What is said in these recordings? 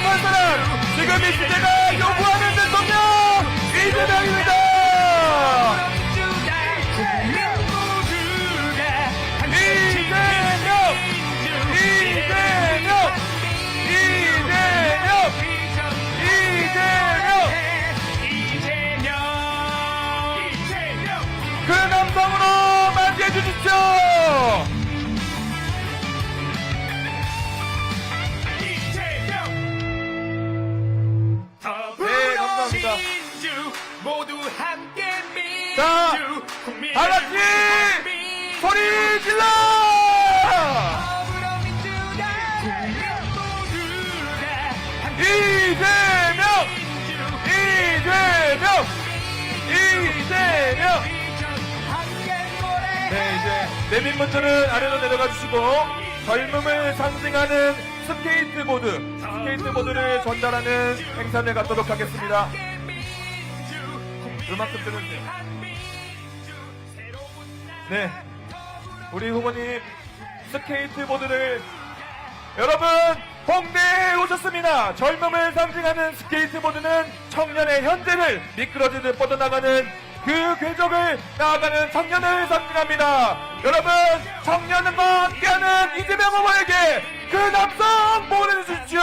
한 사람, 지금 이 시대가 요구하는 대통령 이재명입니다. 그 남성으로 맞이해 주십시오. 네, 감사합니다. 모두 함께 자, 민주 다 같이 소리 질러! 이재명! 이재명! 이재명! 네, 이제 내민 문자는 아래로 내려가 주시고 젊음을 상징하는 스케이트보드를 전달하는 행사를 갖도록 하겠습니다. 음악 좀 들어주세요. 네, 우리 후보님 스케이트보드를 여러분 홍대에 오셨습니다. 젊음을 상징하는 스케이트보드는 청년의 현재를 미끄러지듯 뻗어나가는 그 궤적을 나아가는 청년을 상징합니다. 여러분 청년과 함께하는 이재명 후보에게 그 남성 보내주십시오.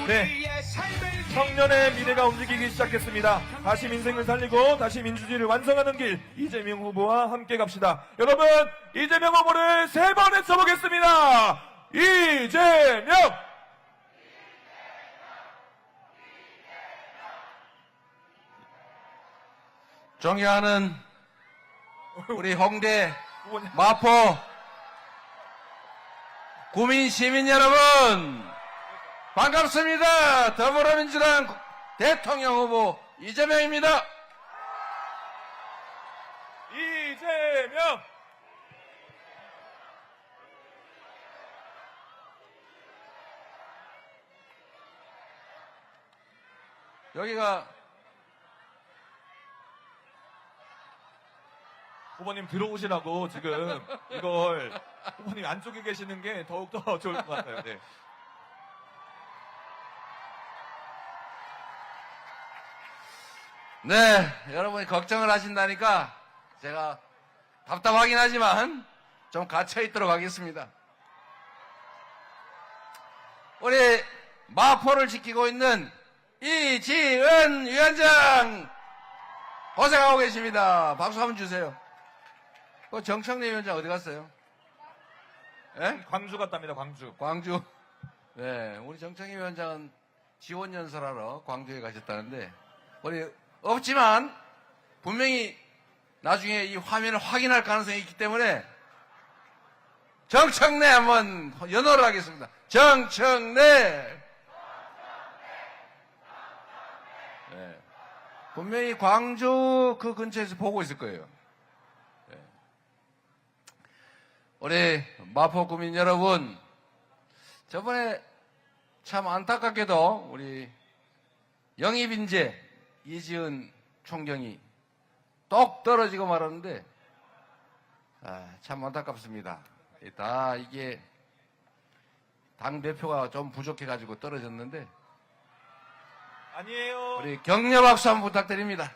네, 청년의 미래가 움직이기 시작했습니다. 다시 민생을 살리고 다시 민주주의를 완성하는 길, 이재명 후보와 함께 갑시다. 여러분 이재명 후보를 3번 외쳐보겠습니다. 이재명! 존경하는 우리 홍대 후보님. 마포 구민 시민 여러분 반갑습니다. 더불어민주당 대통령 후보 이재명입니다. 이재명! 여기가 후보님 들어오시라고 지금 이걸 후보님 안쪽에 계시는 게 더욱더 좋을 것 같아요. 네. 네, 여러분이 걱정을 하신다니까 제가 답답하긴 하지만 좀 갇혀 있도록 하겠습니다. 우리 마포를 지키고 있는 이지은 위원장 고생하고 계십니다. 박수 한번 주세요. 그 정청래 위원장 어디 갔어요? 예? 광주 갔답니다. 광주. 광주. 네, 우리 정청래 위원장은 지원 연설하러 광주에 가셨다는데 우리 없지만 분명히 나중에 이 화면을 확인할 가능성이 있기 때문에 정청래 한번 연호를 하겠습니다. 정청래. 네. 분명히 광주 그 근처에서 보고 있을 거예요. 네. 우리 마포 구민 여러분, 저번에 참 안타깝게도 우리 영입인재 이지은 총경이 똑 떨어지고 말았는데 참 안타깝습니다. 다 이게 당대표가 좀 부족해가지고 떨어졌는데 아니에요. 우리 격려 박수 한번 부탁드립니다.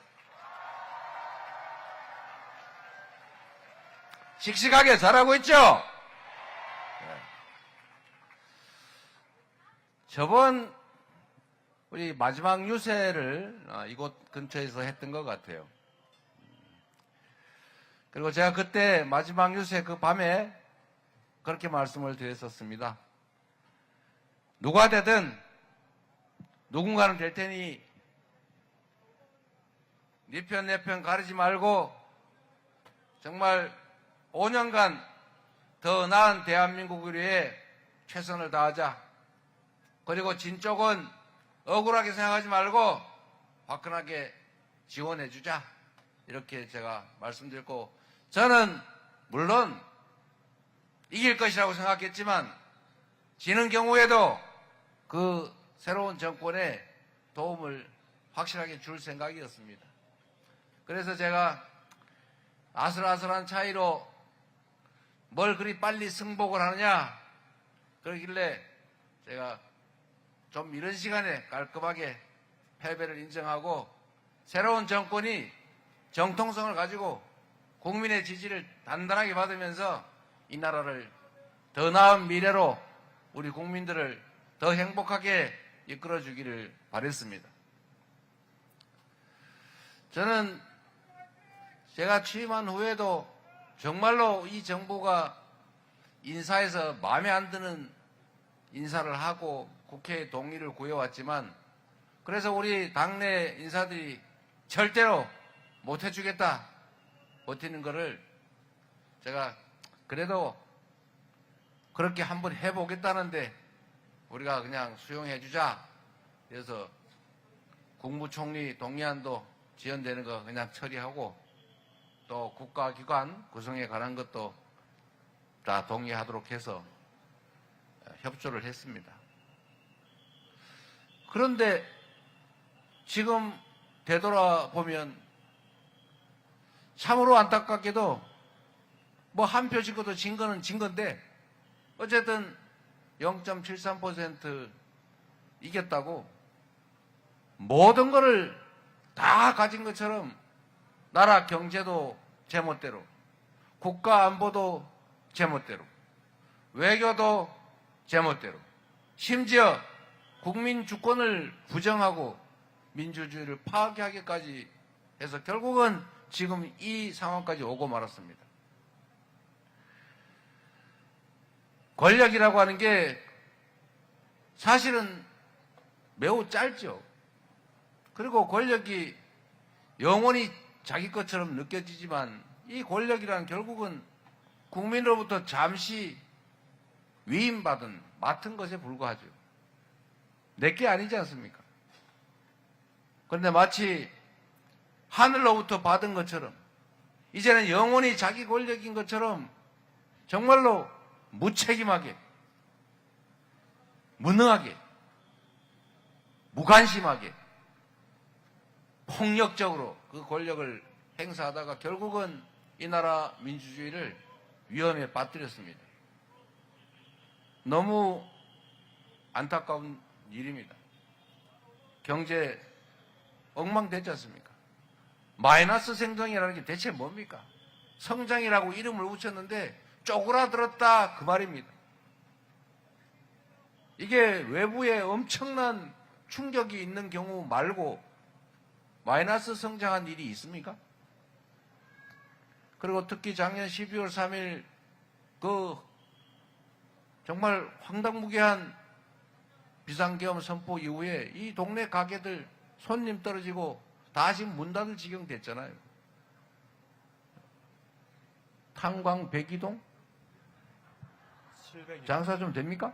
씩씩하게 잘하고 있죠? 네. 저번 우리 마지막 유세를 이곳 근처에서 했던 것 같아요. 그리고 제가 그때 마지막 유세 그 밤에 그렇게 말씀을 드렸었습니다. 누가 되든 누군가는 될 테니 네 편 내 편 가리지 말고 정말 5년간 더 나은 대한민국을 위해 최선을 다하자. 그리고 진 쪽은 억울하게 생각하지 말고 화끈하게 지원해주자. 이렇게 제가 말씀드렸고 저는 물론 이길 것이라고 생각했지만 지는 경우에도 그 새로운 정권에 도움을 확실하게 줄 생각이었습니다. 그래서 제가 아슬아슬한 차이로 뭘 그리 빨리 승복을 하느냐 그러길래 제가 좀 이런 시간에 깔끔하게 패배를 인정하고 새로운 정권이 정통성을 가지고 국민의 지지를 단단하게 받으면서 이 나라를 더 나은 미래로 우리 국민들을 더 행복하게 이끌어주기를 바랬습니다. 저는 제가 취임한 후에도 정말로 이 정부가 인사에서 마음에 안 드는 인사를 하고 국회의 동의를 구해왔지만 그래서 우리 당내 인사들이 절대로 못 해주겠다 버티는 거를 제가 그래도 그렇게 한번 해보겠다는데 우리가 그냥 수용해주자. 그래서 국무총리 동의안도 지연되는 거 그냥 처리하고 또 국가기관 구성에 관한 것도 다 동의하도록 해서 협조를 했습니다. 그런데 지금 되돌아보면 참으로 안타깝게도 뭐 한 표 찍어도 진 거는 진 건데 어쨌든 0.73% 이겼다고 모든 거를 다 가진 것처럼 나라 경제도 제멋대로, 국가 안보도 제멋대로, 외교도 제멋대로, 심지어 국민 주권을 부정하고 민주주의를 파괴하기까지 해서 결국은 지금 이 상황까지 오고 말았습니다. 권력이라고 하는 게 사실은 매우 짧죠. 그리고 권력이 영원히 자기 것처럼 느껴지지만 이 권력이란 결국은 국민으로부터 잠시 위임받은 맡은 것에 불과하죠. 내게 아니지 않습니까? 그런데 마치 하늘로부터 받은 것처럼 이제는 영원히 자기 권력인 것처럼 정말로 무책임하게, 무능하게, 무관심하게, 폭력적으로 그 권력을 행사하다가 결국은 이 나라 민주주의를 위험에 빠뜨렸습니다. 너무 안타까운 일입니다. 경제 엉망됐지 않습니까? 마이너스 성장이라는 게 대체 뭡니까? 성장이라고 이름을 붙였는데 쪼그라들었다 그 말입니다. 이게 외부에 엄청난 충격이 있는 경우 말고 마이너스 성장한 일이 있습니까? 그리고 특히 작년 12월 3일 그 정말 황당무계한 비상계엄 선포 이후에 이 동네 가게들 손님 떨어지고 다시 문 닫을 지경 됐잖아요. 탄광 백이동? 장사 좀 됩니까?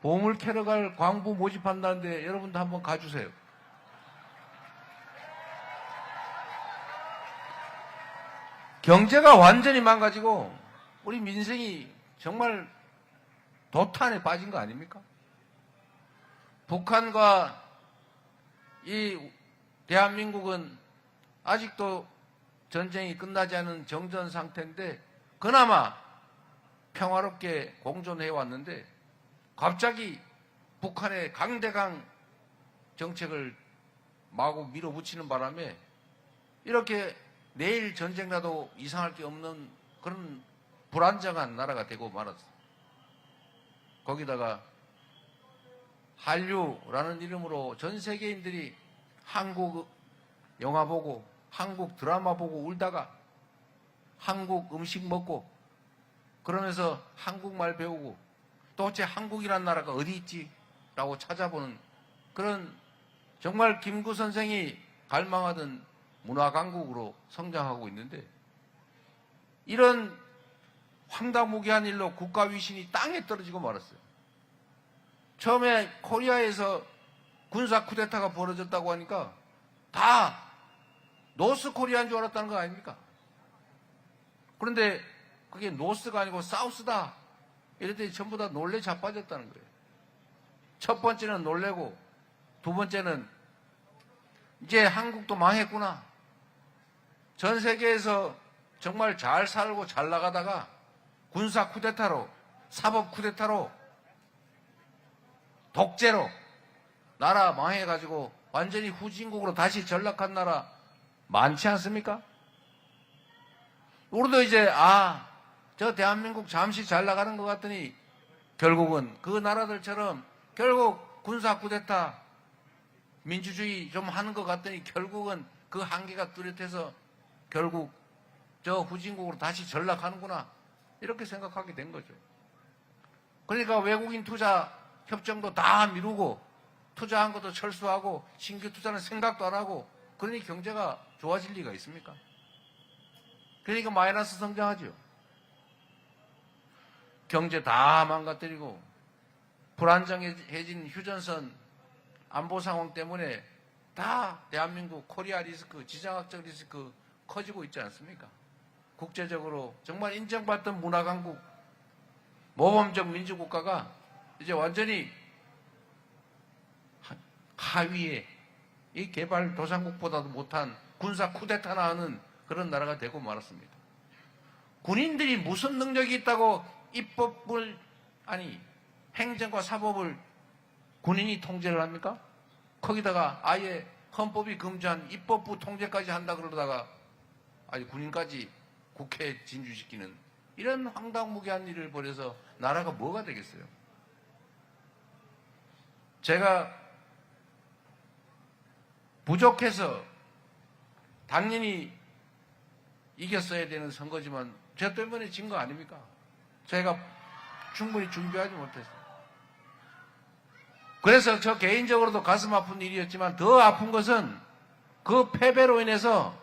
보물 캐러 갈 광부 모집한다는데 여러분도 한번 가주세요. 경제가 완전히 망가지고 우리 민생이 정말 도탄에 빠진 거 아닙니까? 북한과 이 대한민국은 아직도 전쟁이 끝나지 않은 정전 상태인데 그나마 평화롭게 공존해 왔는데 갑자기 북한의 강대강 정책을 마구 밀어붙이는 바람에 이렇게 내일 전쟁 나도 이상할 게 없는 그런 불안정한 나라가 되고 말았어요. 거기다가 한류라는 이름으로 전 세계인들이 한국 영화 보고 한국 드라마 보고 울다가 한국 음식 먹고 그러면서 한국말 배우고 도대체 한국이란 나라가 어디 있지? 라고 찾아보는 그런 정말 김구 선생이 갈망하던 문화 강국으로 성장하고 있는데 이런 황당무계한 일로 국가 위신이 땅에 떨어지고 말았어요. 처음에 코리아에서 군사 쿠데타가 벌어졌다고 하니까 다 노스 코리아인 줄 알았다는 거 아닙니까? 그런데 그게 노스가 아니고 사우스다. 이랬더니 전부 다 놀래 자빠졌다는 거예요. 첫 번째는 놀래고 두 번째는 이제 한국도 망했구나. 전 세계에서 정말 잘 살고 잘 나가다가 군사 쿠데타로 사법 쿠데타로 독재로 나라 망해가지고 완전히 후진국으로 다시 전락한 나라 많지 않습니까? 우리도 이제 저 대한민국 잠시 잘 나가는 것 같더니 결국은 그 나라들처럼 결국 군사 쿠데타 민주주의 좀 하는 것 같더니 결국은 그 한계가 뚜렷해서 결국 저 후진국으로 다시 전락하는구나 이렇게 생각하게 된 거죠. 그러니까 외국인 투자 협정도 다 미루고 투자한 것도 철수하고 신규 투자는 생각도 안 하고 그러니 경제가 좋아질 리가 있습니까? 그러니까 마이너스 성장하죠. 경제 다 망가뜨리고 불안정해진 휴전선 안보 상황 때문에 다 대한민국 코리아 리스크, 지정학적 리스크 커지고 있지 않습니까? 국제적으로 정말 인정받던 문화강국, 모범적 민주국가가 이제 완전히 하위에 이 개발 도상국보다도 못한 군사 쿠데타나 하는 그런 나라가 되고 말았습니다. 군인들이 무슨 능력이 있다고 입법을, 행정과 사법을 군인이 통제를 합니까? 거기다가 아예 헌법이 금지한 입법부 통제까지 한다 그러다가 군인까지 국회에 진주시키는 이런 황당무계한 일을 벌여서 나라가 뭐가 되겠어요? 제가 부족해서 당연히 이겼어야 되는 선거지만 저 때문에 진 거 아닙니까? 제가 충분히 준비하지 못했어요. 그래서 저 개인적으로도 가슴 아픈 일이었지만 더 아픈 것은 그 패배로 인해서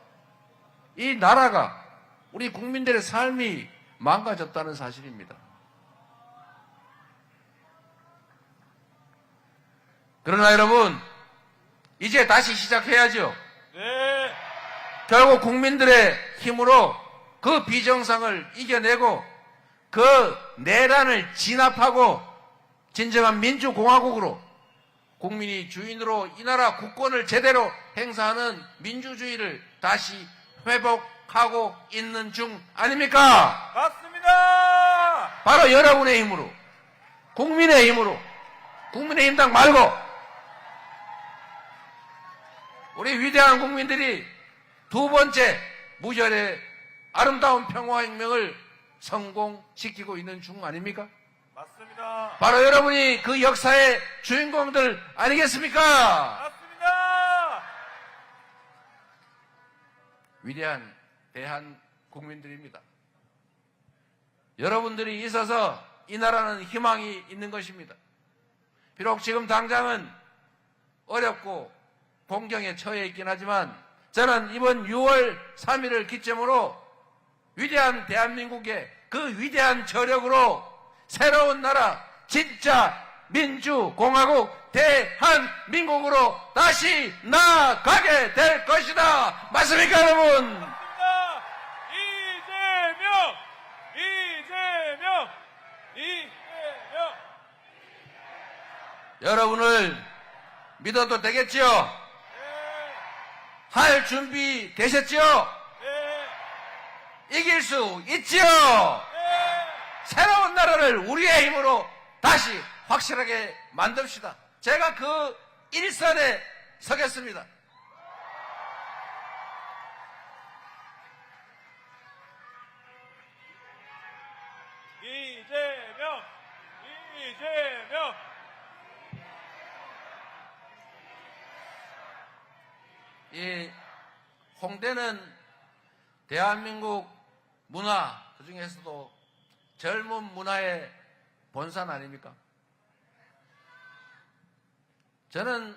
이 나라가 우리 국민들의 삶이 망가졌다는 사실입니다. 그러나 여러분 이제 다시 시작해야죠. 네. 결국 국민들의 힘으로 그 비정상을 이겨내고 그 내란을 진압하고 진정한 민주공화국으로 국민이 주인으로 이 나라 국권을 제대로 행사하는 민주주의를 다시 회복하고 있는 중 아닙니까? 맞습니다. 바로 여러분의 힘으로, 국민의 힘으로, 국민의힘당 말고 우리 위대한 국민들이 두 번째 무혈의 아름다운 평화혁명을 성공시키고 있는 중 아닙니까? 맞습니다. 바로 여러분이 그 역사의 주인공들 아니겠습니까? 맞습니다. 위대한 대한 국민들입니다. 여러분들이 있어서 이 나라는 희망이 있는 것입니다. 비록 지금 당장은 어렵고 공경에 처해 있긴 하지만 저는 이번 6월 3일을 기점으로 위대한 대한민국의 그 위대한 저력으로 새로운 나라 진짜 민주공화국 대한민국으로 다시 나아가게 될 것이다. 맞습니까 여러분? 맞습니다. 이재명! 이재명! 이재명! 여러분을 믿어도 되겠지요? 네. 할 준비 되셨지요? 네. 이길 수 있지요? 네. 새로운 나라를 우리의 힘으로 다시 확실하게 만듭시다. 제가 그 일선에 서겠습니다. 이재명! 이재명! 이 홍대는 대한민국 문화 그중에서도 젊은 문화의 본산 아닙니까? 저는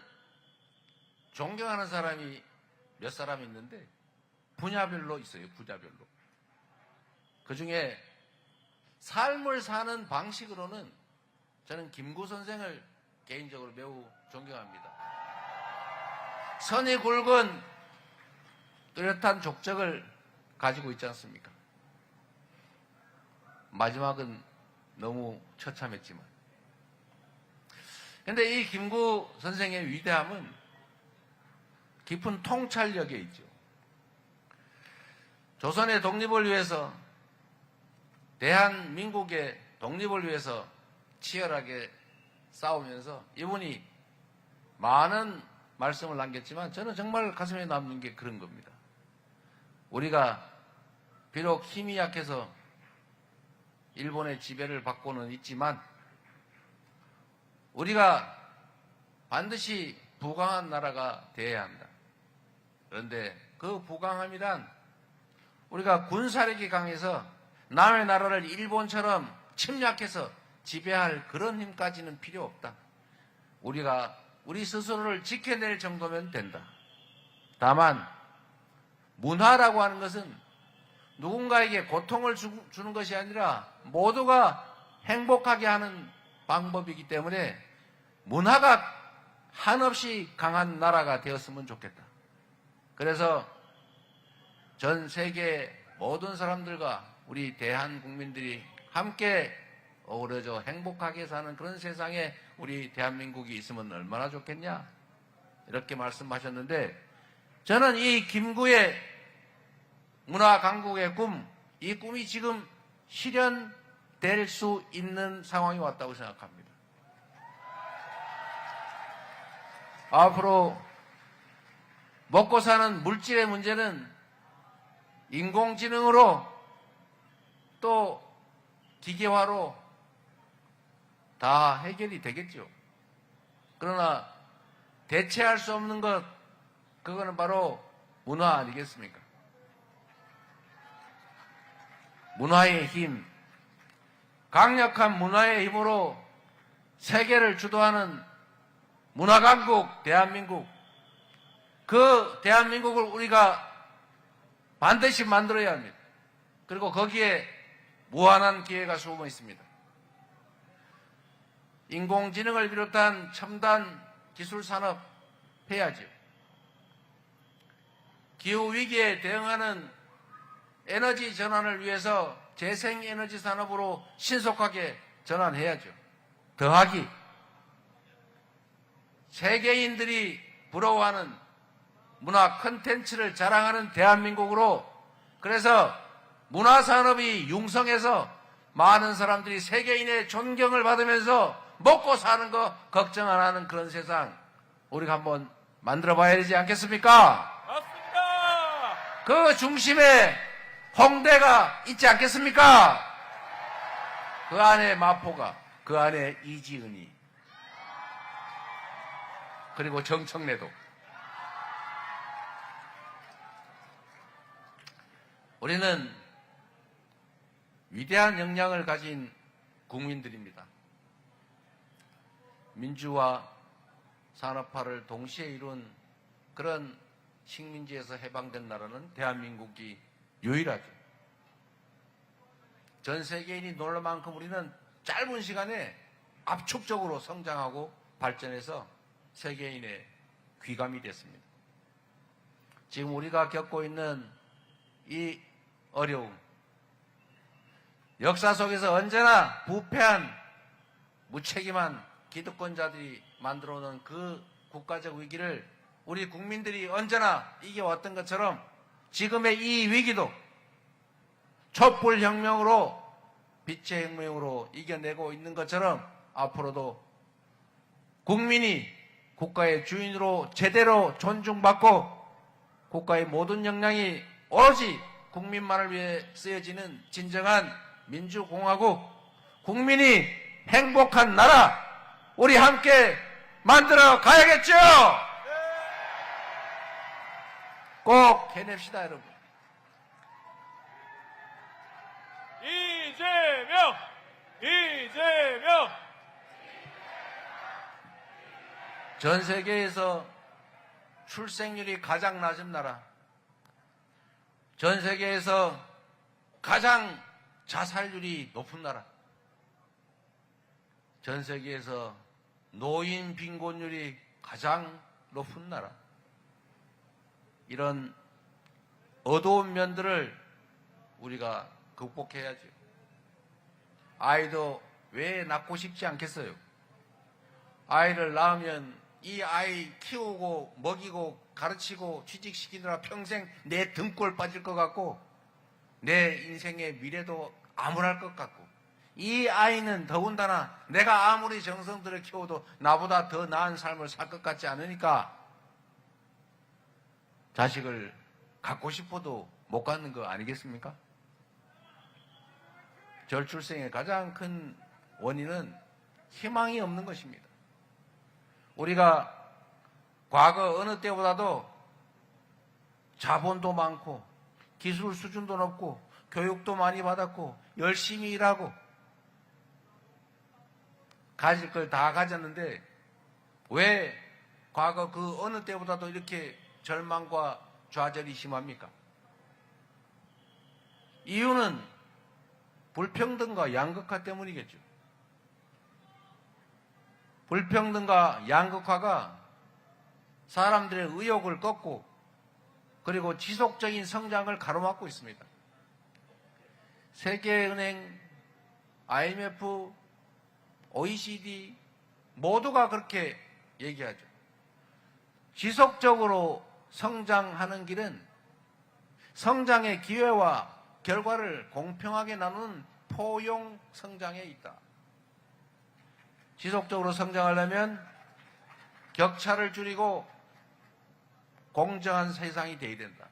존경하는 사람이 몇 사람 있는데 분야별로 있어요. 분야별로. 그중에 삶을 사는 방식으로는 저는 김구 선생을 개인적으로 매우 존경합니다. 선이 굵은 뚜렷한 족적을 가지고 있지 않습니까? 마지막은 너무 처참했지만. 그런데 이 김구 선생의 위대함은 깊은 통찰력에 있죠. 조선의 독립을 위해서 대한민국의 독립을 위해서 치열하게 싸우면서 이분이 많은 말씀을 남겼지만 저는 정말 가슴에 남는 게 그런 겁니다. 우리가 비록 힘이 약해서 일본의 지배를 받고는 있지만 우리가 반드시 부강한 나라가 되어야 한다. 그런데 그 부강함이란 우리가 군사력이 강해서 남의 나라를 일본처럼 침략해서 지배할 그런 힘까지는 필요 없다. 우리가 우리 스스로를 지켜낼 정도면 된다. 다만 문화라고 하는 것은 누군가에게 고통을 주는 것이 아니라 모두가 행복하게 하는 방법이기 때문에 문화가 한없이 강한 나라가 되었으면 좋겠다. 그래서 전 세계 모든 사람들과 우리 대한국민들이 함께 어우러져 행복하게 사는 그런 세상에 우리 대한민국이 있으면 얼마나 좋겠냐 이렇게 말씀하셨는데 저는 이 김구의 문화 강국의 꿈, 이 꿈이 지금 실현될 수 있는 상황이 왔다고 생각합니다. 앞으로 먹고 사는 물질의 문제는 인공지능으로 또 기계화로 다 해결이 되겠죠. 그러나 대체할 수 없는 것, 그거는 바로 문화 아니겠습니까? 문화의 힘, 강력한 문화의 힘으로 세계를 주도하는 문화강국 대한민국, 그 대한민국을 우리가 반드시 만들어야 합니다. 그리고 거기에 무한한 기회가 숨어 있습니다. 인공지능을 비롯한 첨단 기술 산업 해야죠. 기후위기에 대응하는 에너지 전환을 위해서 재생에너지 산업으로 신속하게 전환해야죠. 더하기 세계인들이 부러워하는 문화 콘텐츠를 자랑하는 대한민국으로, 그래서 문화산업이 융성해서 많은 사람들이 세계인의 존경을 받으면서 먹고 사는 거 걱정 안 하는 그런 세상 우리가 한번 만들어 봐야 되지 않겠습니까? 맞습니다. 그 중심에 홍대가 있지 않겠습니까? 그 안에 마포가, 그 안에 이지은이, 그리고 정청래도. 우리는 위대한 역량을 가진 국민들입니다. 민주화, 산업화를 동시에 이룬 그런 식민지에서 해방된 나라는 대한민국이 유일하죠. 전 세계인이 놀랄 만큼 우리는 짧은 시간에 압축적으로 성장하고 발전해서 세계인의 귀감이 됐습니다. 지금 우리가 겪고 있는 이 어려움, 역사 속에서 언제나 부패한 무책임한 기득권자들이 만들어 놓은 그 국가적 위기를 우리 국민들이 언제나 이겨왔던 것처럼 지금의 이 위기도 촛불혁명으로, 빛의 혁명으로 이겨내고 있는 것처럼 앞으로도 국민이 국가의 주인으로 제대로 존중받고 국가의 모든 역량이 오로지 국민만을 위해 쓰여지는 진정한 민주공화국, 국민이 행복한 나라 우리 함께 만들어 가야겠죠? 꼭 해냅시다, 여러분. 이재명! 이재명! 전 세계에서 출생률이 가장 낮은 나라, 전 세계에서 가장 자살률이 높은 나라, 전 세계에서 노인 빈곤율이 가장 높은 나라, 이런 어두운 면들을 우리가 극복해야죠. 아이도 왜 낳고 싶지 않겠어요? 아이를 낳으면 이 아이 키우고 먹이고 가르치고 취직시키느라 평생 내 등골 빠질 것 같고 내 인생의 미래도 암울할 것 같고 이 아이는 더군다나 내가 아무리 정성 들여 키워도 나보다 더 나은 삶을 살 것 같지 않으니까 자식을 갖고 싶어도 못 갖는 거 아니겠습니까? 저출생의 가장 큰 원인은 희망이 없는 것입니다. 우리가 과거 어느 때보다도 자본도 많고 기술 수준도 높고 교육도 많이 받았고 열심히 일하고 가질 걸 다 가졌는데 왜 과거 그 어느 때보다도 이렇게 절망과 좌절이 심합니까? 이유는 불평등과 양극화 때문이겠죠. 불평등과 양극화가 사람들의 의욕을 꺾고 그리고 지속적인 성장을 가로막고 있습니다. 세계은행, IMF, OECD 모두가 그렇게 얘기하죠. 지속적으로 성장하는 길은 성장의 기회와 결과를 공평하게 나누는 포용 성장에 있다. 지속적으로 성장하려면 격차를 줄이고 공정한 세상이 되어야 된다.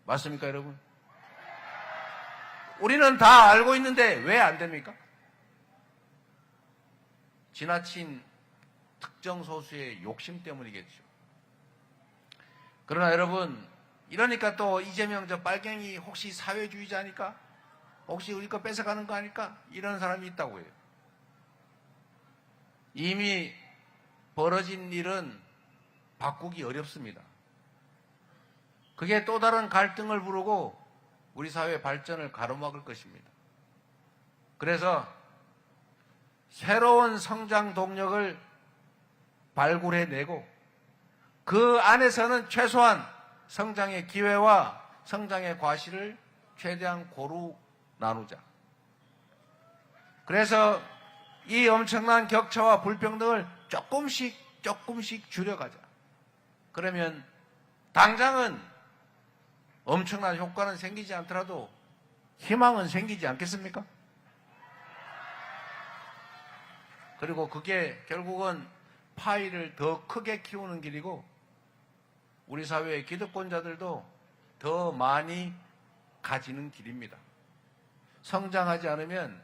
맞습니까, 여러분? 우리는 다 알고 있는데 왜 안 됩니까? 지나친 특정 소수의 욕심 때문이겠죠. 그러나 여러분, 이러니까 또 이재명 저 빨갱이 혹시 사회주의자니까? 혹시 우리 거 뺏어가는 거 아닐까? 이런 사람이 있다고 해요. 이미 벌어진 일은 바꾸기 어렵습니다. 그게 또 다른 갈등을 부르고 우리 사회 발전을 가로막을 것입니다. 그래서 새로운 성장 동력을 발굴해내고 그 안에서는 최소한 성장의 기회와 성장의 과실을 최대한 고루 나누자. 그래서 이 엄청난 격차와 불평등을 조금씩 줄여가자. 그러면 당장은 엄청난 효과는 생기지 않더라도 희망은 생기지 않겠습니까? 그리고 그게 결국은 파이를 더 크게 키우는 길이고 우리 사회의 기득권자들도 더 많이 가지는 길입니다. 성장하지 않으면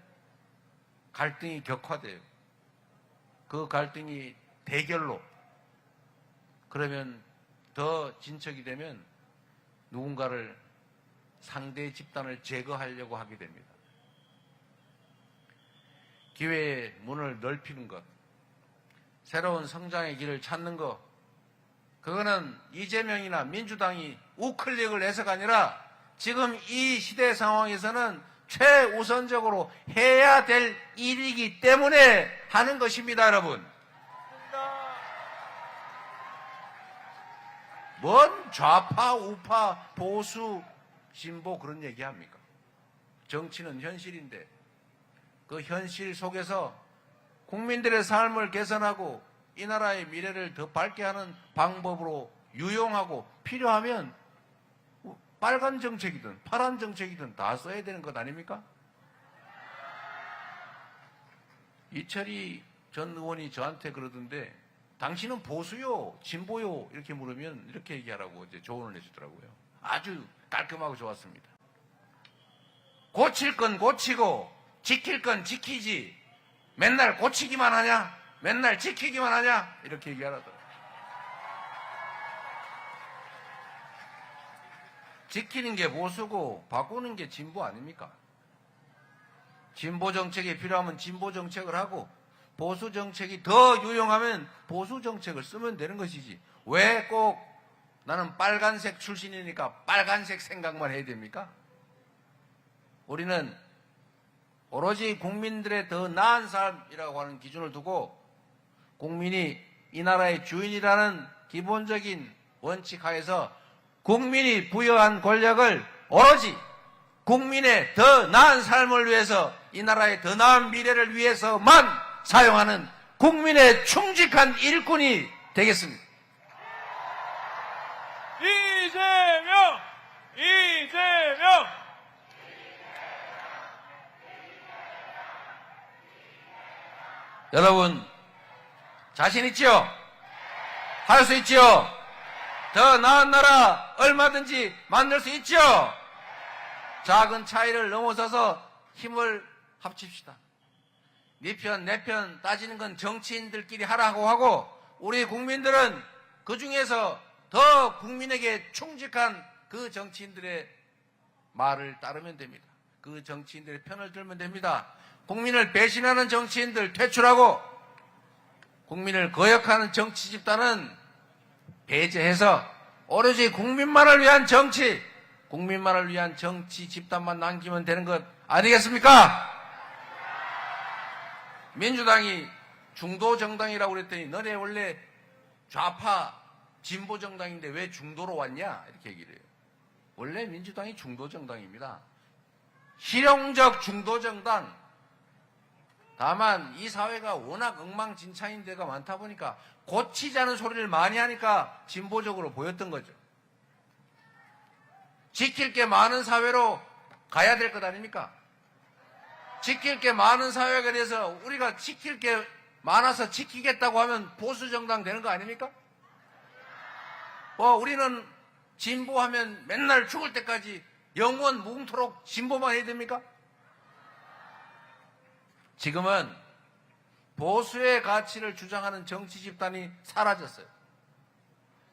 갈등이 격화돼요. 그 갈등이 대결로 그러면 더 진척이 되면 누군가를 상대 집단을 제거하려고 하게 됩니다. 기회의 문을 넓히는 것, 새로운 성장의 길을 찾는 것, 그거는 이재명이나 민주당이 우클릭을 해서가 아니라 지금 이 시대 상황에서는 최우선적으로 해야 될 일이기 때문에 하는 것입니다, 여러분. 뭔 좌파, 우파, 보수, 진보 그런 얘기합니까? 정치는 현실인데 그 현실 속에서 국민들의 삶을 개선하고 이 나라의 미래를 더 밝게 하는 방법으로 유용하고 필요하면 빨간 정책이든 파란 정책이든 다 써야 되는 것 아닙니까? 이철이 전 의원이 저한테 그러던데 당신은 보수요, 진보요 이렇게 물으면 이렇게 얘기하라고 이제 조언을 해주더라고요. 아주 깔끔하고 좋았습니다. 고칠 건 고치고 지킬 건 지키지 맨날 고치기만 하냐? 맨날 지키기만 하냐? 이렇게 얘기하더라고요. 지키는 게 보수고 바꾸는 게 진보 아닙니까? 진보 정책이 필요하면 진보 정책을 하고 보수 정책이 더 유용하면 보수 정책을 쓰면 되는 것이지 왜 꼭 나는 빨간색 출신이니까 빨간색 생각만 해야 됩니까? 우리는 오로지 국민들의 더 나은 삶이라고 하는 기준을 두고 국민이 이 나라의 주인이라는 기본적인 원칙 하에서 국민이 부여한 권력을 오로지 국민의 더 나은 삶을 위해서 이 나라의 더 나은 미래를 위해서만 사용하는 국민의 충직한 일꾼이 되겠습니다. 이재명! 이재명! 여러분 자신 있지요? 할 수 있지요? 더 나은 나라 얼마든지 만들 수 있지요? 작은 차이를 넘어서서 힘을 합칩시다. 네 편, 내 편 따지는 건 정치인들끼리 하라고 하고 우리 국민들은 그 중에서 더 국민에게 충직한 그 정치인들의 말을 따르면 됩니다. 그 정치인들의 편을 들면 됩니다. 국민을 배신하는 정치인들 퇴출하고 국민을 거역하는 정치 집단은 배제해서 오로지 국민만을 위한 정치, 국민만을 위한 정치 집단만 남기면 되는 것 아니겠습니까? 민주당이 중도 정당이라고 그랬더니 너네 원래 좌파 진보 정당인데 왜 중도로 왔냐? 이렇게 얘기를 해요. 원래 민주당이 중도 정당입니다. 실용적 중도 정당. 다만 이 사회가 워낙 엉망진창인 데가 많다 보니까 고치자는 소리를 많이 하니까 진보적으로 보였던 거죠. 지킬 게 많은 사회로 가야 될 것 아닙니까? 지킬 게 많은 사회가 돼서 우리가 지킬 게 많아서 지키겠다고 하면 보수정당 되는 거 아닙니까? 우리는 진보하면 맨날 죽을 때까지 영원 뭉토록 진보만 해야 됩니까? 지금은 보수의 가치를 주장하는 정치 집단이 사라졌어요.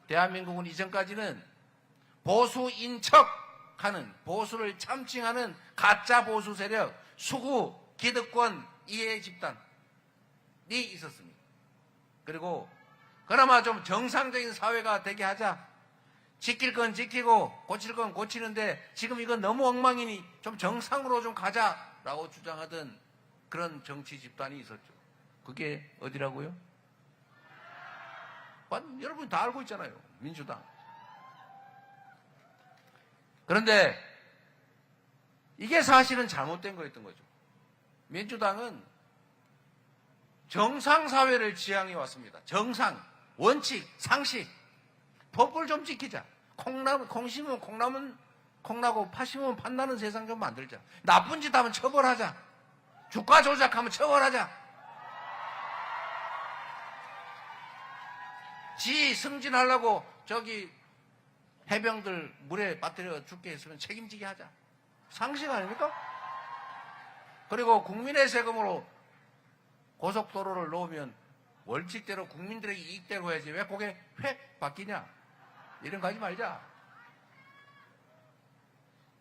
대한민국은 이전까지는 보수인 척하는, 보수를 참칭하는 가짜 보수 세력, 수구, 기득권, 이해 집단이 있었습니다. 그리고 그나마 좀 정상적인 사회가 되게 하자. 지킬 건 지키고 고칠 건 고치는데 지금 이건 너무 엉망이니 좀 정상으로 좀 가자라고 주장하던 그런 정치 집단이 있었죠. 그게 어디라고요? 여러분 다 알고 있잖아요. 민주당. 그런데 이게 사실은 잘못된 거였던 거죠. 민주당은 정상사회를 지향해 왔습니다. 정상, 원칙, 상식, 법을 좀 지키자. 콩 심으면 콩나고 파 심으면 팥나는 세상 좀 만들자. 나쁜 짓 하면 처벌하자. 주가 조작하면 처벌하자. 지 승진하려고 저기 해병들 물에 빠뜨려 죽게 했으면 책임지게 하자. 상식 아닙니까? 그리고 국민의 세금으로 고속도로를 놓으면 월칙대로 국민들에게 이익대로 해야지 왜 그게 획 바뀌냐. 이런 거 하지 말자.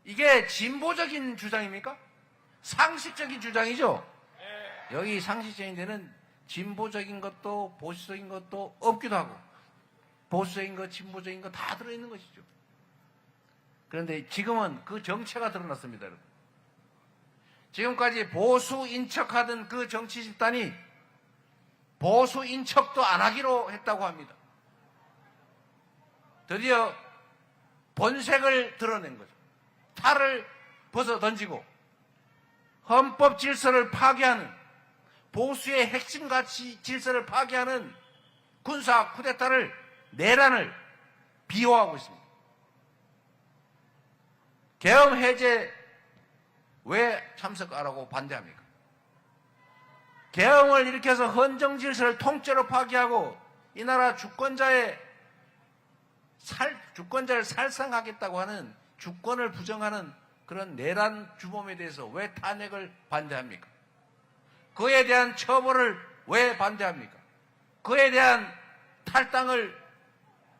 이게 진보적인 주장입니까? 상식적인 주장이죠. 여기 상식적인 데는 진보적인 것도 보수적인 것도 없기도 하고 보수적인 것, 진보적인 것 다 들어있는 것이죠. 그런데 지금은 그 정체가 드러났습니다, 여러분. 지금까지 보수인 척하던 그 정치 집단이 보수인 척도 안 하기로 했다고 합니다. 드디어 본색을 드러낸 거죠. 탈을 벗어 던지고 헌법 질서를 파괴하는 보수의 핵심 가치 질서를 파괴하는 군사 쿠데타를 내란을 비호하고 있습니다. 계엄 해제 왜 참석하라고 반대합니까? 계엄을 일으켜서 헌정 질서를 통째로 파괴하고 이 나라 주권자를 살상하겠다고 하는 주권을 부정하는 그런 내란 주범에 대해서 왜 탄핵을 반대합니까? 그에 대한 처벌을 왜 반대합니까? 그에 대한 탈당을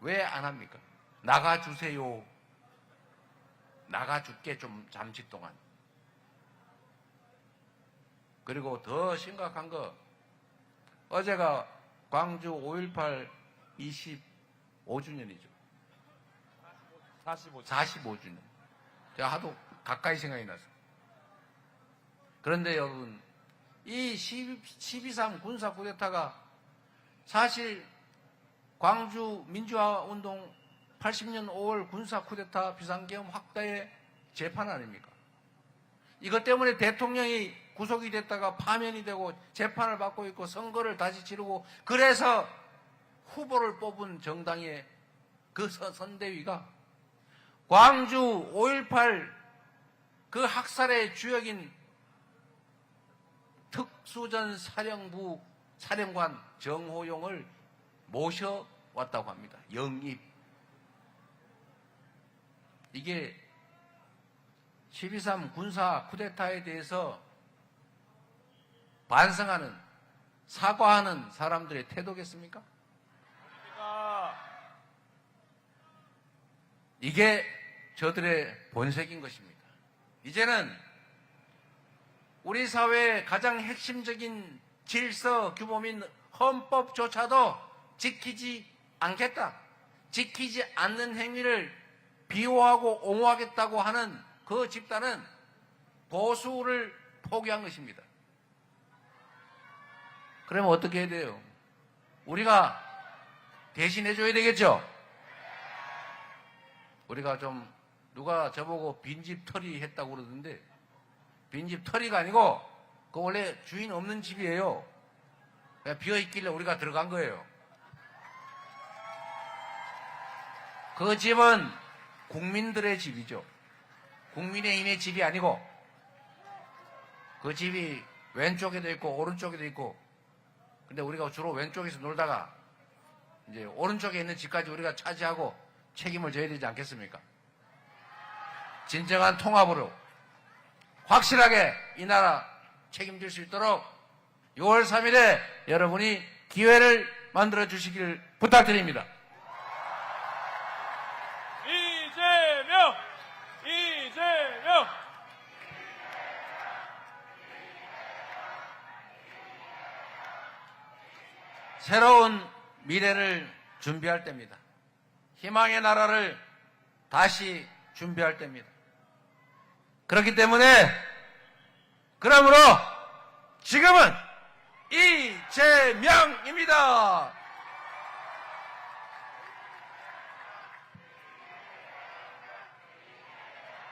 왜 안 합니까? 나가주세요. 나가줄게 좀 잠시 동안. 그리고 더 심각한 거 어제가 광주 5.18 25주년이죠. 45주년. 제가 하도 가까이 생각이 나서. 그런데 여러분 이 12.3 군사 쿠데타가 사실 광주 민주화운동 80년 5월 군사 쿠데타 비상계엄 확대의 재판 아닙니까? 이것 때문에 대통령이 구속이 됐다가 파면이 되고 재판을 받고 있고 선거를 다시 치르고 그래서 후보를 뽑은 정당의 그 선대위가 광주 5.18 그 학살의 주역인 특수전 사령부 사령관 정호용을 모셔왔다고 합니다. 영입. 이게 12.3 군사 쿠데타에 대해서 반성하는, 사과하는 사람들의 태도겠습니까? 이게 저들의 본색인 것입니다. 이제는 우리 사회의 가장 핵심적인 질서, 규모 및 헌법조차도 지키지 않겠다. 지키지 않는 행위를 비호하고 옹호하겠다고 하는 그 집단은 보수를 포기한 것입니다. 그러면 어떻게 해야 돼요? 우리가 대신해줘야 되겠죠? 우리가 좀, 누가 저보고 빈집털이 했다고 그러던데, 빈집털이가 아니고, 그거 원래 주인 없는 집이에요. 그냥 비어있길래 우리가 들어간 거예요. 그 집은 국민들의 집이죠. 국민의힘의 집이 아니고, 그 집이 왼쪽에도 있고, 오른쪽에도 있고, 근데 우리가 주로 왼쪽에서 놀다가, 이제 오른쪽에 있는 집까지 우리가 차지하고 책임을 져야 되지 않겠습니까? 진정한 통합으로 확실하게 이 나라 책임질 수 있도록 6월 3일에 여러분이 기회를 만들어 주시길 부탁드립니다. 이재명! 새로운 미래를 준비할 때입니다. 희망의 나라를 다시 준비할 때입니다. 그렇기 때문에 그러므로 지금은 이재명입니다.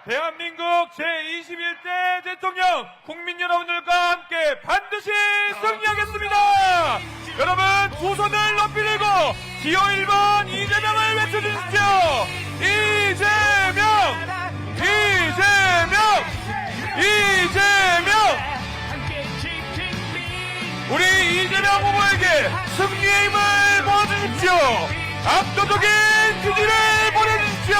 대한민국 제21대 대통령 국민 여러분들과 함께 반드시 승리하겠습니다. 여러분 두 손을 높이 들고 기호 1번 이재명을 외쳐주십시오. 이재명! 우리 이재명 후보에게 승리의 힘을 모아주십시오. 압도적인 지지를 보내주십시오.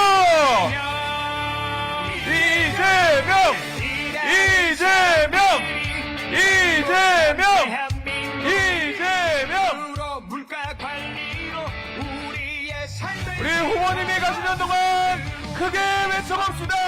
우리 후보님이 가시는 동안 크게 외쳐봅시다.